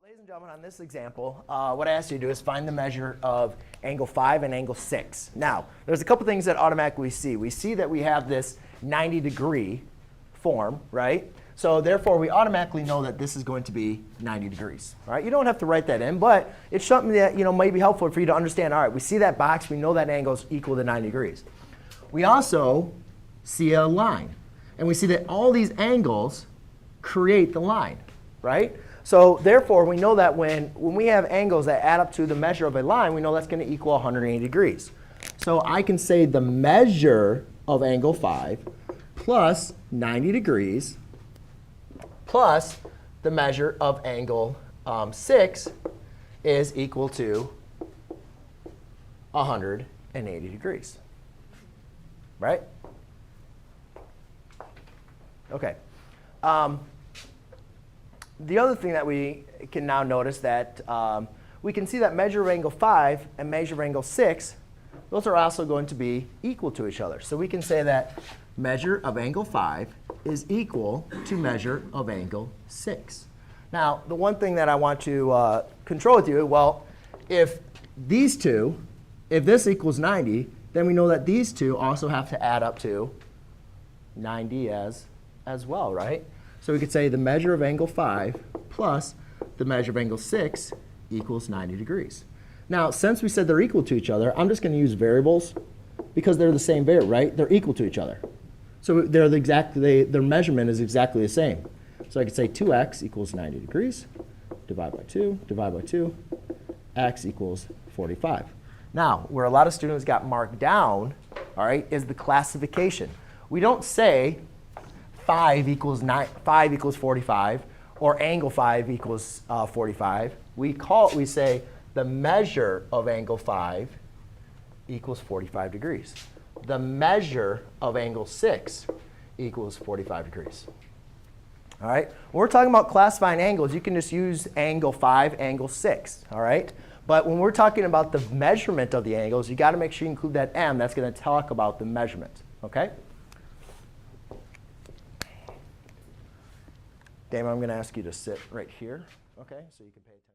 Ladies and gentlemen, on this example, what I asked you to do is find the measure of angle 5 and angle 6. Now, there's a couple things that automatically we see. We see that we have this 90-degree form, right? So therefore, we automatically know that this is going to be 90 degrees. All right? You don't have to write that in, but it's something that might be helpful for you to understand. All right, we see that box. We know that angle is equal to 90 degrees. We also see a line. And we see that all these angles create the line, right? So therefore, we know that when we have angles that add up to the measure of a line, we know that's going to equal 180 degrees. So I can say the measure of angle 5 plus 90 degrees plus the measure of angle 6 is equal to 180 degrees. Right? OK. The other thing that we can now notice that we can see that measure of angle 5 and measure of angle 6, those are also going to be equal to each other. So we can say that measure of angle 5 is equal to measure of angle 6. Now, the one thing that I want to control with you, well, if these two, if this equals 90, then we know that these two also have to add up to 90 as well, right? So we could say the measure of angle 5 plus the measure of angle 6 equals 90 degrees. Now, since we said they're equal to each other, I'm just going to use variables because they're the same variable, right? They're equal to each other. So they're their measurement is exactly the same. So I could say 2x equals 90 degrees, divide by 2, x equals 45. Now, where a lot of students got marked down, all right, is the classification. We don't say 5 equals 45, or angle 5 equals 45. We say the measure of angle 5 equals 45 degrees. The measure of angle 6 equals 45 degrees. All right? When we're talking about classifying angles, you can just use angle 5, angle 6. All right? But when we're talking about the measurement of the angles, you got to make sure you include that m. That's going to talk about the measurement. OK? Damon, I'm going to ask you to sit right here, OK, so you can pay attention.